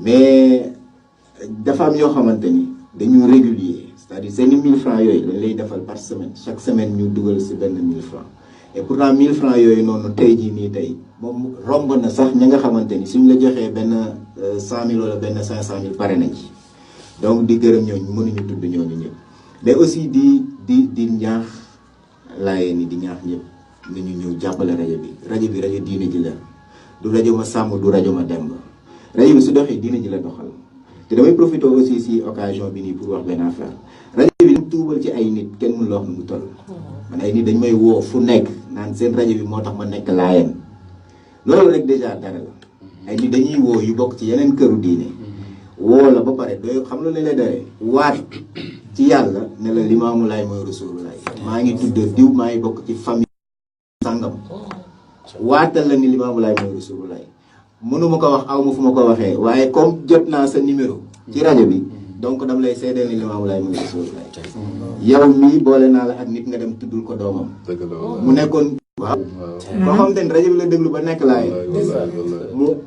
mais dafa am yoo xamante ni dañu régulier c'est-à-dire seeni 1000 francs yooyu dañ lay defal par semaine chaque semaine ñu dugal si benn 1000 francs et pourtant 1000 francs yooyu noonu tey jii nii tey moom romb na sax ñi nga xamante ni suñ la joxee benn 100000 wala benn 500000 pare nañ ci donc di gërëm ñooñu mënuñu tudd ñooñu ñëpp mais aussi di ñaax laayee ni di ñaax ñëpp nañu ñëw jàppale rajo bi rajo diine ji la du rajo ma sàmm du rajo ma demb rajo bi su doxee diine ji la doxal te damay profité aussi si occasion bi nii pour wax benn affaire rajo bi dañ tuubal ci ay nit kenn mënu la wax nu mu toll man ay nit dañ may woo fu nekk naan seen rajo bi moo tax ma nekk laayeen loolu rek déjà dara la ay nit dañuy woo yu bokk ci yeneen këru diine woo la ba pare doy xam lu ne la doy waat ci yàlla ne la Limaamu Laay mooy Rasulullah maa ngi tudd diw maa ngi bokk ci famille sangam waatal la ni Limaamu Laay mooy Rasulullah mënuma ko wax aw ma fu ma ko waxee waaye comme jot naa sa numéro ci rajo bi donc dama lay seedeel ni Limaamu Laay mooy Rasulullah yow mii boole naa la ak nit nga dem tuddul ko doomam mu nekkoon waaw koo xamante ni rajo bi la déglu ba nekk laay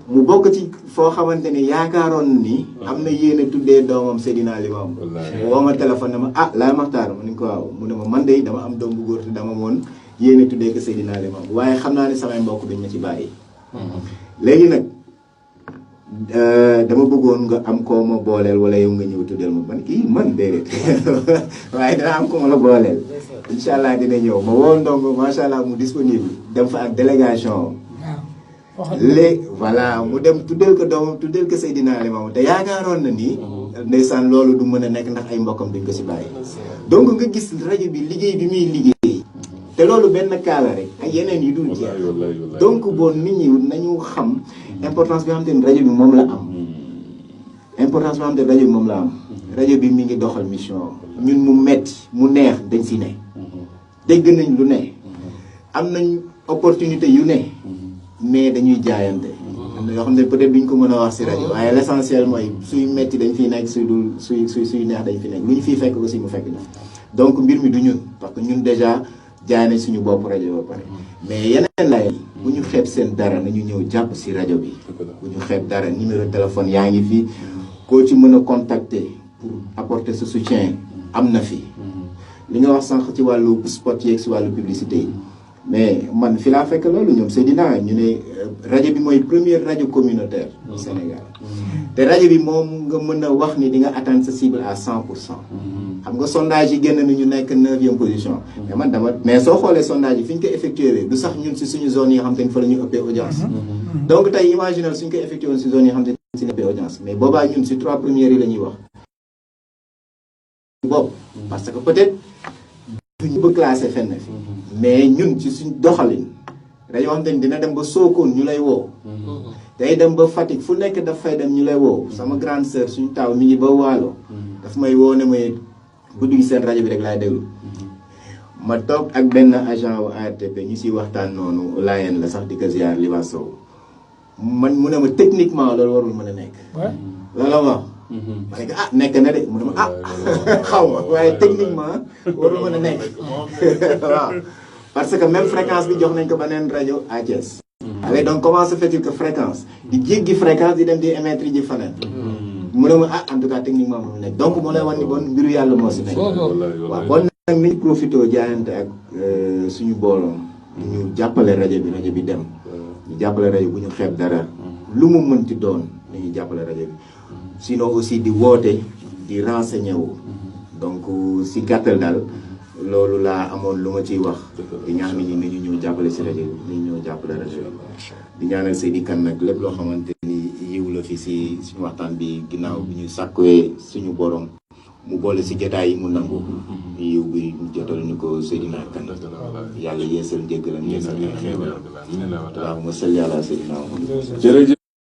mu bokk ci foo xamante ni yaakaaroon ni am na yéene tuddee doomam Seydina Limaamu woo ma téléphone ne ma Laay Maxtaar ma ni ko waaw mu ne ma man de dama am doom bu góor te dama moon yéene tuddee ko Seydina Limaamu waaye xam naa ne samay mbokk duñ ma ci bàyyi léegi nag dama bëggoon nga am koo ma booleel wala yow nga ñëw tuddeel ma man kii man déedéet waaye dana am ko ma la booleel incha allah dina ñëw ma woo ndongo macha allah mu disponible dem fa ak délégation léegi voilà mu dem tuddeel ko doomam tuddeel ko Seydina Limaamu te yaakaaroon na ni ndeysaan loolu du mën a nekk ndax ay mbokkam duñ ko si bàyyi donc nga gis rajo bi liggéey bi muy liggéey te loolu benn kaala rek ak yeneen yi dul jeex donc bon nit ñi nañu xam importance bi nga xamante ni rajo bi moom la am importance bi nga xamante ni rajo bi moom la am rajo bi mi ngi doxal mission ñun mu metti mu neex dañ si ne dégg nañ lu ne am nañ opportunité yu ne mais dañuy jaayante am na yoo xam ne peut-être duñ ko mën a wax si rajo waaye l'essentiel mooy suy metti dañ fiy nekk suy dul suy neex dañ fi nekk lu ñu fiy fekk aussi mu fekk na donc mbir mi du ñun parce que ñun déjà jaay nañ suñu bopp rajo ba pare mais yeneen lay bu ñu xeeb seen dara nañu ñëw jàpp si rajo bi bu ñu xeeb dara numéro téléphone yaa ngi fi koo ci mën a contacter pour apporter ce soutien am na fi li nga wax sànq ci wàllu spot yeeg si wàllu publicité yi mais man fi laa fekk loolu ñoom Seydina ñu ne rajo bi mooy première rajo communautaire au Sénégal te rajo bi moom nga mën a wax ni di nga atteindre sa cible à 100%. xam nga sondage yi génn ni ñu nekk 9e position. mais soo xoolee sondage yi fi ñu ko effectué du sax ñun si suñu zone yi nga xam te ni fa la ñu ëppee audience. donc tey imaginer suñ ko effectué woon si zone yi nga xam te ni si ëppee audience mais boobaa ñun si 3 premières yi la ñuy wax. bopp parce que peut-être duñu ba classé fenn fi mais ñun ci suñ doxalin rajo xam te ni dina dem ba Sokone ñu lay woo. day dem ba Fatick fu nekk daf fay dem ñu lay woo sama grande sœur suñu taaw mi ngi ba Waalo daf may woo ne may guddi gi seen rajo bi rek laay déglu ma toog ak benn agent wu ARTP ñu siy waxtaan noonu laayeen la sax di ko ziar Liba Sow man mu ne ma techniquement loolu warul mën a nekk loolu la wax ma ne ko nekk na de mu ne ma xaw ma waaye techniquement warul mën a nekk waaw parce que même fréquence bi jox nañ ko beneen rajo à Thiès allez donc comment se fait-il que fréquence di jéggi fréquence di dem di émettre ji faneen mu ne ma en tout cas techniquement mënu nekk donc moo lay wan ni bon mbiru yàlla moo si nekk waaw bon nag niñ profité jaayante ak suñu booloom ñu jàppale rajo bi dem ñu jàppale rajo bu ñu xeeb dara lu mu mënti doon dañuy jàppale rajo bi sinon aussi di woote di renseigner wu donc si gàttal daal loolu laa amoon lu ma ciy wax di ñaan nit ñi ni ñu ñëw jàppale si rajo bi ni ñëw jàppale rajo bi di ñaanal Seydi Kane nag lépp loo xamante ni yiw la fi si suñu waxtaan bi ginnaaw bi ñu sàkkee suñu borom mu boole si jotaay yi mu nangu yiw bi ñu jotal ñu ko Seydina Kane yàlla yeesal njëggalam yeesal ay xeebalam waaw ma salli ala Seydina Muhammad jërëjëf